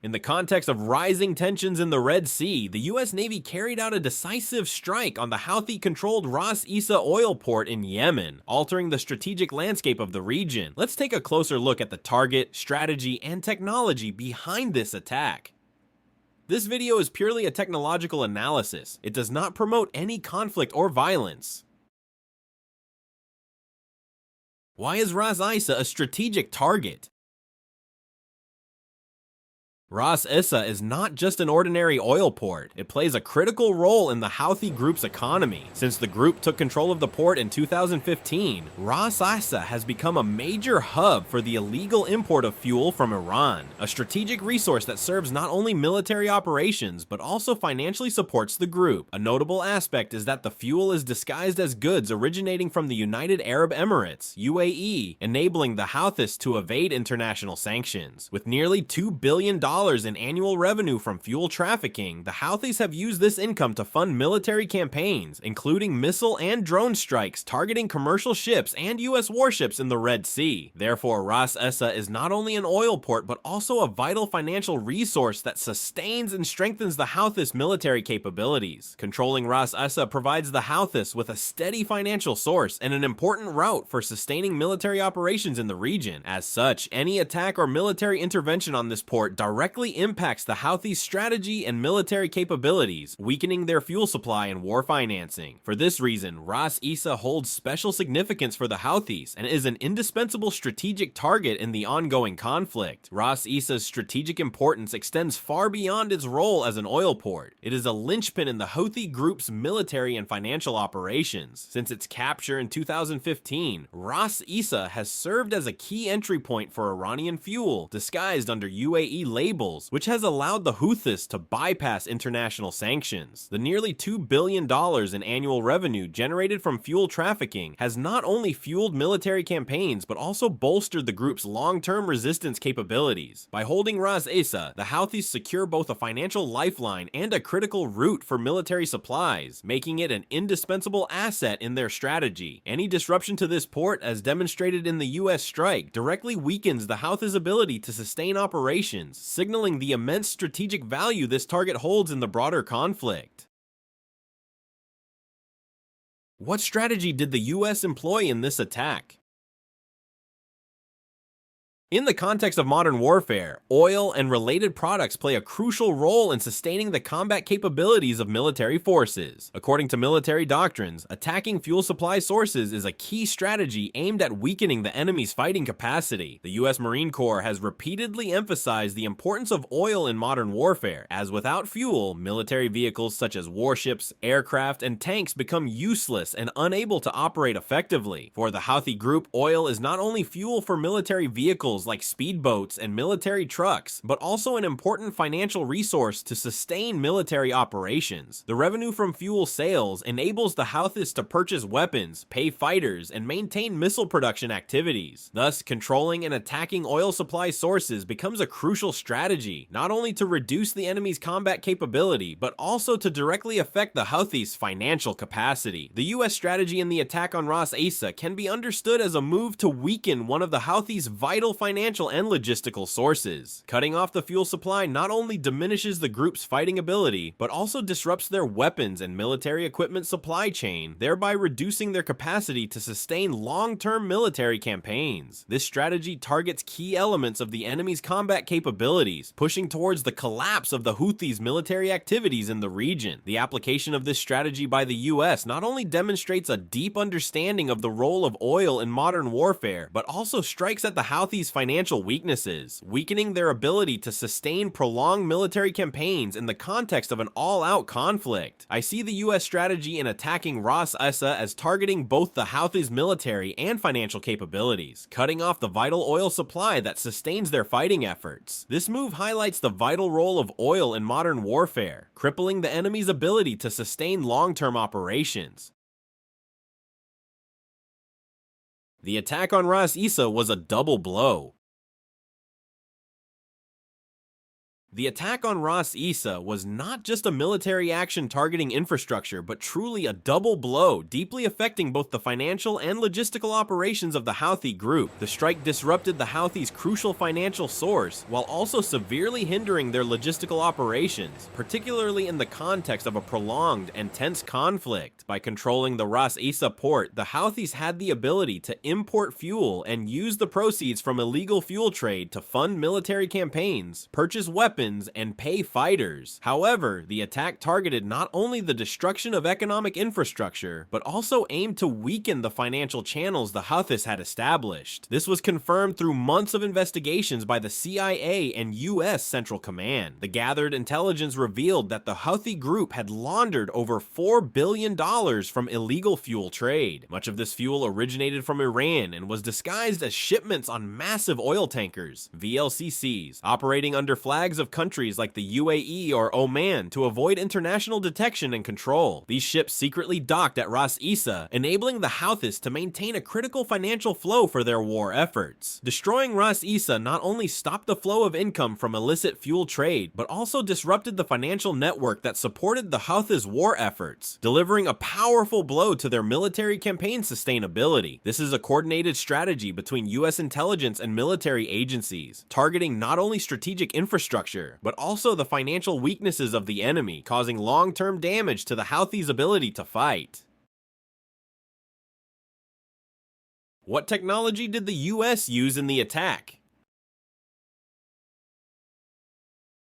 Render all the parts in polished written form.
In the context of rising tensions in the Red Sea, the US Navy carried out a decisive strike on the Houthi-controlled Ras Isa oil port in Yemen, altering the strategic landscape of the region. Let's take a closer look at the target, strategy, and technology behind this attack. This video is purely a technological analysis. It does not promote any conflict or violence. Why is Ras Isa a strategic target? Ras Issa is not just an ordinary oil port. It plays a critical role in the Houthi group's economy. Since the group took control of the port in 2015, Ras Isa has become a major hub for the illegal import of fuel from Iran, a strategic resource that serves not only military operations but also financially supports the group. A notable aspect is that the fuel is disguised as goods originating from the United Arab Emirates, UAE, enabling the Houthis to evade international sanctions. With nearly $2 billion in annual revenue from fuel trafficking, the Houthis have used this income to fund military campaigns, including missile and drone strikes targeting commercial ships and US warships in the Red Sea. Therefore, Ras Issa is not only an oil port but also a vital financial resource that sustains and strengthens the Houthis' military capabilities. Controlling Ras Issa provides the Houthis with a steady financial source and an important route for sustaining military operations in the region. As such, any attack or military intervention on this port directly impacts the Houthis' strategy and military capabilities, weakening their fuel supply and war financing. For this reason, Ras Isa holds special significance for the Houthis and is an indispensable strategic target in the ongoing conflict. Ras Isa's strategic importance extends far beyond its role as an oil port. It is a linchpin in the Houthi group's military and financial operations. Since its capture in 2015, Ras Isa has served as a key entry point for Iranian fuel, disguised under UAE labels, which has allowed the Houthis to bypass international sanctions. The nearly $2 billion in annual revenue generated from fuel trafficking has not only fueled military campaigns but also bolstered the group's long-term resistance capabilities. By holding Ras Isa, the Houthis secure both a financial lifeline and a critical route for military supplies, making it an indispensable asset in their strategy. Any disruption to this port, as demonstrated in the US strike, directly weakens the Houthis' ability to sustain operations, signaling the immense strategic value this target holds in the broader conflict. What strategy did the US employ in this attack? In the context of modern warfare, oil and related products play a crucial role in sustaining the combat capabilities of military forces. According to military doctrines, attacking fuel supply sources is a key strategy aimed at weakening the enemy's fighting capacity. The US Marine Corps has repeatedly emphasized the importance of oil in modern warfare, as without fuel, military vehicles such as warships, aircraft, and tanks become useless and unable to operate effectively. For the Houthi group, oil is not only fuel for military vehicles like speedboats and military trucks, but also an important financial resource to sustain military operations. The revenue from fuel sales enables the Houthis to purchase weapons, pay fighters, and maintain missile production activities. Thus, controlling and attacking oil supply sources becomes a crucial strategy, not only to reduce the enemy's combat capability, but also to directly affect the Houthis' financial capacity. The US strategy in the attack on Ras Isa can be understood as a move to weaken one of the Houthis' vital financial and logistical sources. Cutting off the fuel supply not only diminishes the group's fighting ability, but also disrupts their weapons and military equipment supply chain, thereby reducing their capacity to sustain long-term military campaigns. This strategy targets key elements of the enemy's combat capabilities, pushing towards the collapse of the Houthis' military activities in the region. The application of this strategy by the US not only demonstrates a deep understanding of the role of oil in modern warfare, but also strikes at the Houthis' financial weaknesses, weakening their ability to sustain prolonged military campaigns in the context of an all-out conflict. I see the US strategy in attacking Ras Issa as targeting both the Houthis' military and financial capabilities, cutting off the vital oil supply that sustains their fighting efforts. This move highlights the vital role of oil in modern warfare, crippling the enemy's ability to sustain long-term operations. The attack on Ras Isa was a double blow. The attack on Ras Isa was not just a military action targeting infrastructure, but truly a double blow, deeply affecting both the financial and logistical operations of the Houthi group. The strike disrupted the Houthis' crucial financial source, while also severely hindering their logistical operations, particularly in the context of a prolonged and tense conflict. By controlling the Ras Isa port, the Houthis had the ability to import fuel and use the proceeds from illegal fuel trade to fund military campaigns, purchase weapons, and pay fighters. However, the attack targeted not only the destruction of economic infrastructure, but also aimed to weaken the financial channels the Houthis had established. This was confirmed through months of investigations by the CIA and US Central Command. The gathered intelligence revealed that the Houthi group had laundered over $4 billion from illegal fuel trade. Much of this fuel originated from Iran and was disguised as shipments on massive oil tankers, VLCCs, operating under flags of countries like the UAE or Oman to avoid international detection and control. These ships secretly docked at Ras Isa, enabling the Houthis to maintain a critical financial flow for their war efforts. Destroying Ras Isa not only stopped the flow of income from illicit fuel trade, but also disrupted the financial network that supported the Houthis' war efforts, delivering a powerful blow to their military campaign sustainability. This is a coordinated strategy between US intelligence and military agencies, targeting not only strategic infrastructure, but also the financial weaknesses of the enemy, causing long-term damage to the Houthis' ability to fight. What technology did the US use in the attack?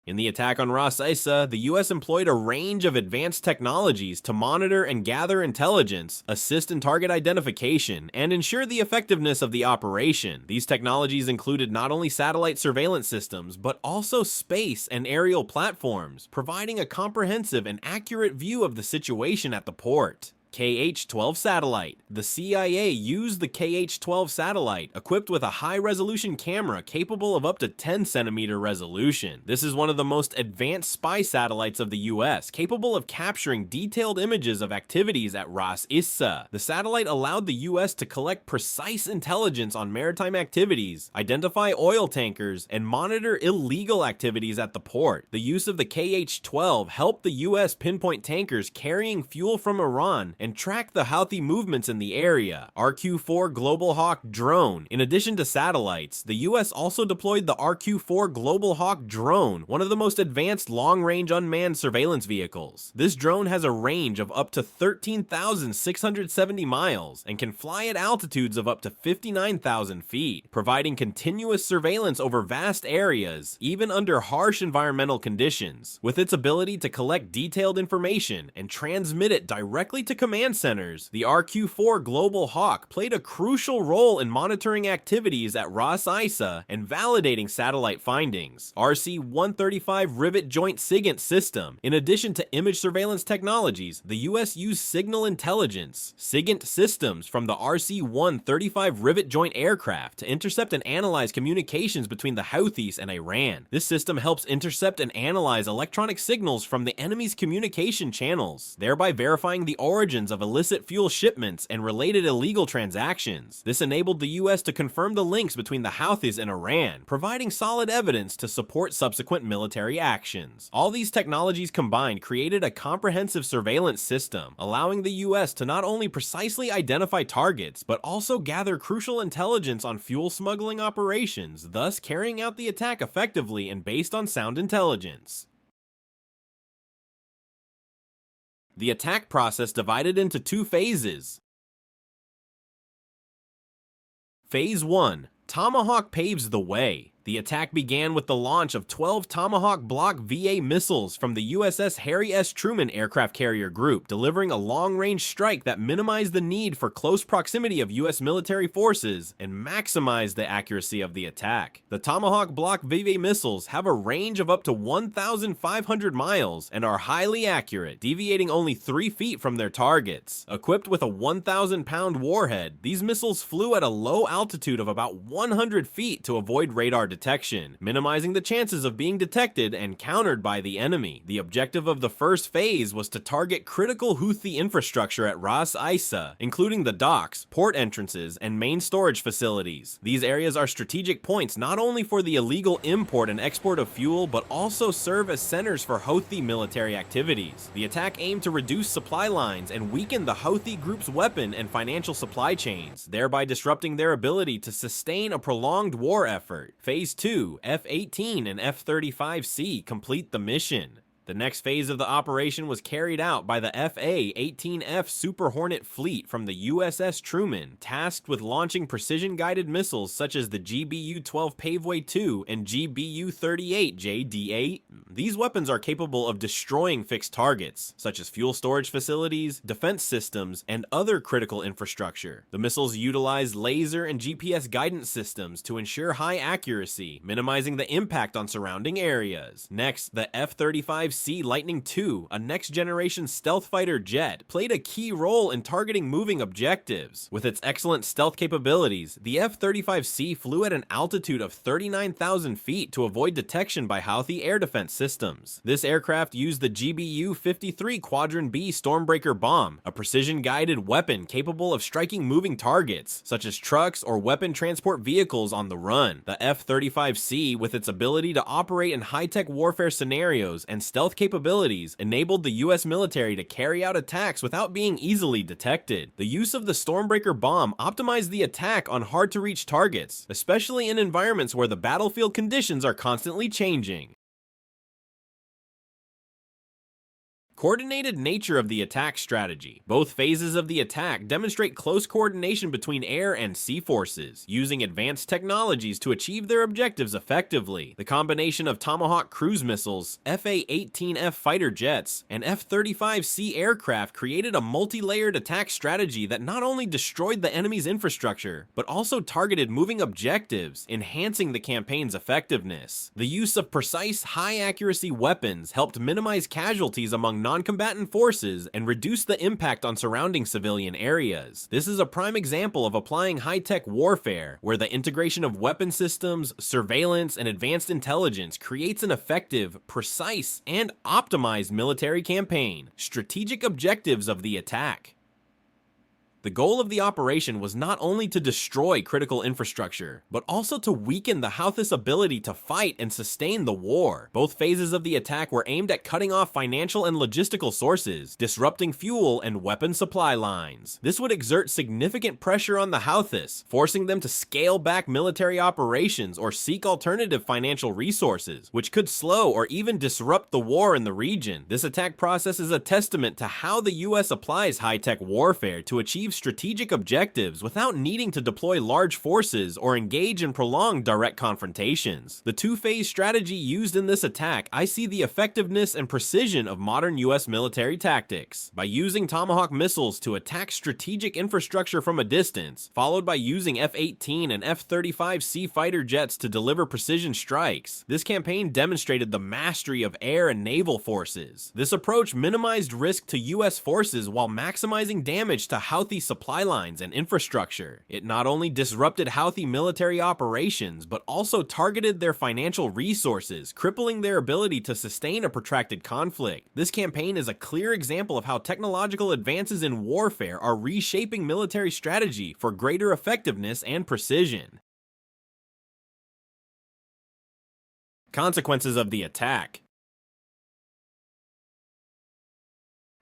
In the attack on Ras Isa, the US employed a range of advanced technologies to monitor and gather intelligence, assist in target identification, and ensure the effectiveness of the operation. These technologies included not only satellite surveillance systems, but also space and aerial platforms, providing a comprehensive and accurate view of the situation at the port. KH-12 satellite. The CIA used the KH-12 satellite, equipped with a high-resolution camera capable of up to 10-centimeter resolution. This is one of the most advanced spy satellites of the US, capable of capturing detailed images of activities at Ras Issa. The satellite allowed the US to collect precise intelligence on maritime activities, identify oil tankers, and monitor illegal activities at the port. The use of the KH-12 helped the US pinpoint tankers carrying fuel from Iran and track the Houthi movements in the area. RQ-4 Global Hawk drone. In addition to satellites, the US also deployed the RQ-4 Global Hawk drone, one of the most advanced long-range unmanned surveillance vehicles. This drone has a range of up to 13,670 miles and can fly at altitudes of up to 59,000 feet, providing continuous surveillance over vast areas, even under harsh environmental conditions. With its ability to collect detailed information and transmit it directly to command centers, the RQ-4 Global Hawk played a crucial role in monitoring activities at Ras Isa and validating satellite findings. RC-135 Rivet Joint SIGINT system. In addition to image surveillance technologies, the US used signal intelligence SIGINT systems from the RC-135 Rivet Joint aircraft to intercept and analyze communications between the Houthis and Iran. This system helps intercept and analyze electronic signals from the enemy's communication channels, thereby verifying the origins of illicit fuel shipments and related illegal transactions. This enabled the US to confirm the links between the Houthis and Iran, providing solid evidence to support subsequent military actions. All these technologies combined created a comprehensive surveillance system, allowing the US to not only precisely identify targets, but also gather crucial intelligence on fuel smuggling operations, thus carrying out the attack effectively and based on sound intelligence. The attack process divided into two phases. Phase 1. Tomahawk paves the way. The attack began with the launch of 12 Tomahawk Block VA missiles from the USS Harry S. Truman aircraft carrier group, delivering a long-range strike that minimized the need for close proximity of US military forces and maximized the accuracy of the attack. The Tomahawk Block VA missiles have a range of up to 1,500 miles and are highly accurate, deviating only 3 feet from their targets. Equipped with a 1,000-pound warhead, these missiles flew at a low altitude of about 100 feet to avoid radar detection, minimizing the chances of being detected and countered by the enemy. The objective of the first phase was to target critical Houthi infrastructure at Ras Isa, including the docks, port entrances, and main storage facilities. These areas are strategic points not only for the illegal import and export of fuel, but also serve as centers for Houthi military activities. The attack aimed to reduce supply lines and weaken the Houthi group's weapon and financial supply chains, thereby disrupting their ability to sustain a prolonged war effort. Phase 2, F-18 and F-35C complete the mission. The next phase of the operation was carried out by the FA-18F Super Hornet fleet from the USS Truman, tasked with launching precision-guided missiles such as the GBU-12 Paveway 2 and GBU-38 JD-8. These weapons are capable of destroying fixed targets, such as fuel storage facilities, defense systems, and other critical infrastructure. The missiles utilize laser and GPS guidance systems to ensure high accuracy, minimizing the impact on surrounding areas. Next, the F-35C Lightning II, a next-generation stealth fighter jet, played a key role in targeting moving objectives. With its excellent stealth capabilities, the F-35C flew at an altitude of 39,000 feet to avoid detection by Houthi air defense systems. This aircraft used the GBU-53 Quadrant B Stormbreaker bomb, a precision-guided weapon capable of striking moving targets, such as trucks or weapon transport vehicles on the run. The F-35C, with its ability to operate in high-tech warfare scenarios and stealth capabilities, enabled the US military to carry out attacks without being easily detected. The use of the Stormbreaker bomb optimized the attack on hard-to-reach targets, especially in environments where the battlefield conditions are constantly changing. Coordinated nature of the attack strategy. Both phases of the attack demonstrate close coordination between air and sea forces, using advanced technologies to achieve their objectives effectively. The combination of Tomahawk cruise missiles, FA-18F fighter jets, and F-35C aircraft created a multi-layered attack strategy that not only destroyed the enemy's infrastructure, but also targeted moving objectives, enhancing the campaign's effectiveness. The use of precise, high-accuracy weapons helped minimize casualties among non-combatant forces and reduce the impact on surrounding civilian areas. This is a prime example of applying high-tech warfare, where the integration of weapon systems, surveillance, and advanced intelligence creates an effective, precise, and optimized military campaign. Strategic objectives of the attack. The goal of the operation was not only to destroy critical infrastructure, but also to weaken the Houthis' ability to fight and sustain the war. Both phases of the attack were aimed at cutting off financial and logistical sources, disrupting fuel and weapon supply lines. This would exert significant pressure on the Houthis, forcing them to scale back military operations or seek alternative financial resources, which could slow or even disrupt the war in the region. This attack process is a testament to how the US applies high-tech warfare to achieve strategic objectives without needing to deploy large forces or engage in prolonged direct confrontations. The two-phase strategy used in this attack, I see the effectiveness and precision of modern US military tactics. By using Tomahawk missiles to attack strategic infrastructure from a distance, followed by using F-18 and F-35C fighter jets to deliver precision strikes, this campaign demonstrated the mastery of air and naval forces. This approach minimized risk to US forces while maximizing damage to Houthi supply lines and infrastructure. It not only disrupted Houthi military operations, but also targeted their financial resources, crippling their ability to sustain a protracted conflict. This campaign is a clear example of how technological advances in warfare are reshaping military strategy for greater effectiveness and precision. Consequences of the attack.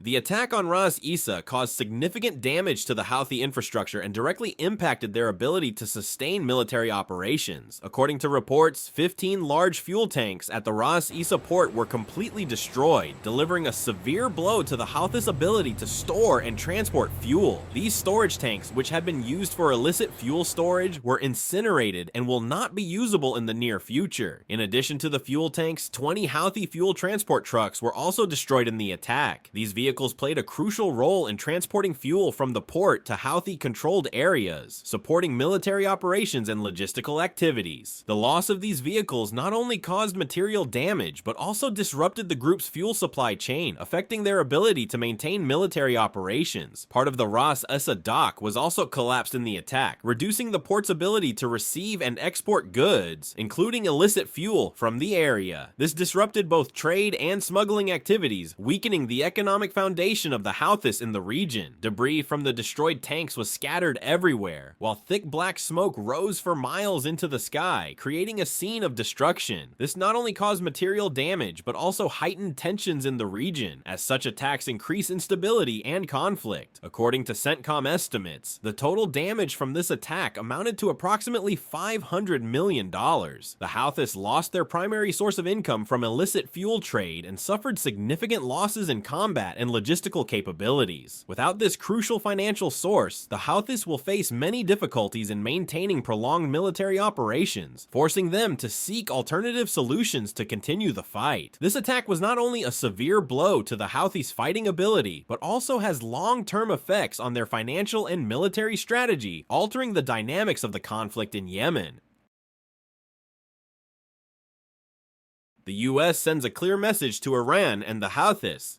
The attack on Ras Isa caused significant damage to the Houthi infrastructure and directly impacted their ability to sustain military operations. According to reports, 15 large fuel tanks at the Ras Isa port were completely destroyed, delivering a severe blow to the Houthis' ability to store and transport fuel. These storage tanks, which had been used for illicit fuel storage, were incinerated and will not be usable in the near future. In addition to the fuel tanks, 20 Houthi fuel transport trucks were also destroyed in the attack. These vehicles vehicles played a crucial role in transporting fuel from the port to Houthi-controlled areas, supporting military operations and logistical activities. The loss of these vehicles not only caused material damage, but also disrupted the group's fuel supply chain, affecting their ability to maintain military operations. Part of the Ras Issa dock was also collapsed in the attack, reducing the port's ability to receive and export goods, including illicit fuel, from the area. This disrupted both trade and smuggling activities, weakening the economic foundation of the Houthis in the region. Debris from the destroyed tanks was scattered everywhere, while thick black smoke rose for miles into the sky, creating a scene of destruction. This not only caused material damage, but also heightened tensions in the region, as such attacks increase instability and conflict. According to CENTCOM estimates, the total damage from this attack amounted to approximately $500 million. The Houthis lost their primary source of income from illicit fuel trade and suffered significant losses in combat and logistical capabilities. Without this crucial financial source, the Houthis will face many difficulties in maintaining prolonged military operations, forcing them to seek alternative solutions to continue the fight. This attack was not only a severe blow to the Houthis' fighting ability, but also has long-term effects on their financial and military strategy, altering the dynamics of the conflict in Yemen. The US sends a clear message to Iran and the Houthis.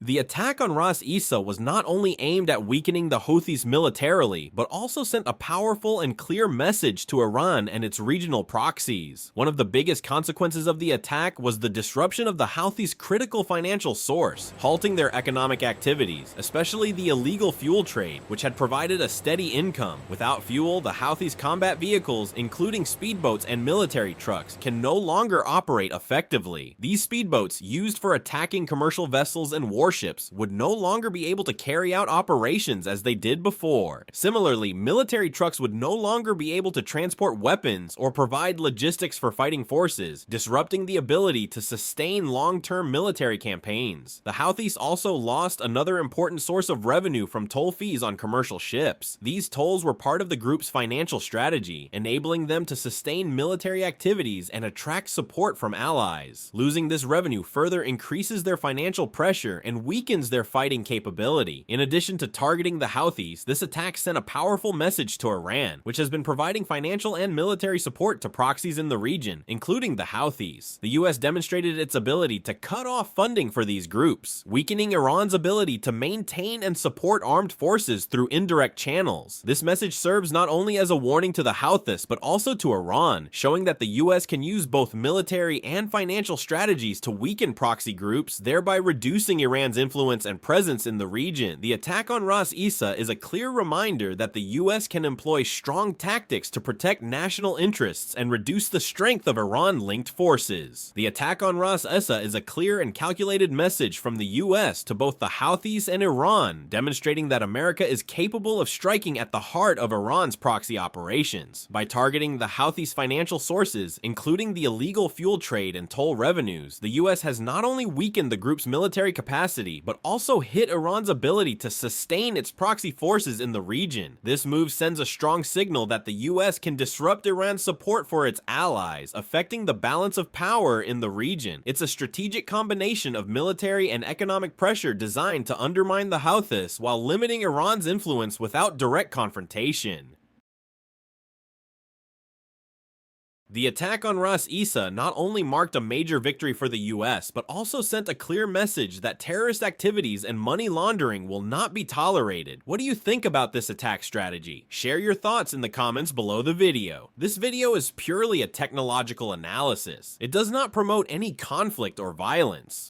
The attack on Ras Isa was not only aimed at weakening the Houthis militarily, but also sent a powerful and clear message to Iran and its regional proxies. One of the biggest consequences of the attack was the disruption of the Houthis' critical financial source, halting their economic activities, especially the illegal fuel trade, which had provided a steady income. Without fuel, the Houthis' combat vehicles, including speedboats and military trucks, can no longer operate effectively. These speedboats, used for attacking commercial vessels and warships, would no longer be able to carry out operations as they did before. Similarly, military trucks would no longer be able to transport weapons or provide logistics for fighting forces, disrupting the ability to sustain long-term military campaigns. The Houthis also lost another important source of revenue from toll fees on commercial ships. These tolls were part of the group's financial strategy, enabling them to sustain military activities and attract support from allies. Losing this revenue further increases their financial pressure and weakens their fighting capability. In addition to targeting the Houthis, this attack sent a powerful message to Iran, which has been providing financial and military support to proxies in the region, including the Houthis. The US demonstrated its ability to cut off funding for these groups, weakening Iran's ability to maintain and support armed forces through indirect channels. This message serves not only as a warning to the Houthis, but also to Iran, showing that the US can use both military and financial strategies to weaken proxy groups, thereby reducing Iran's influence and presence in the region. The attack on Ras Isa is a clear reminder that the US can employ strong tactics to protect national interests and reduce the strength of Iran-linked forces. The attack on Ras Isa is a clear and calculated message from the US to both the Houthis and Iran, demonstrating that America is capable of striking at the heart of Iran's proxy operations. By targeting the Houthis' financial sources, including the illegal fuel trade and toll revenues, the US has not only weakened the group's military capacity, but also hit Iran's ability to sustain its proxy forces in the region. This move sends a strong signal that the US can disrupt Iran's support for its allies, affecting the balance of power in the region. It's a strategic combination of military and economic pressure designed to undermine the Houthis while limiting Iran's influence without direct confrontation. The attack on Ras Isa not only marked a major victory for the US, but also sent a clear message that terrorist activities and money laundering will not be tolerated. What do you think about this attack strategy? Share your thoughts in the comments below the video. This video is purely a technological analysis. It does not promote any conflict or violence.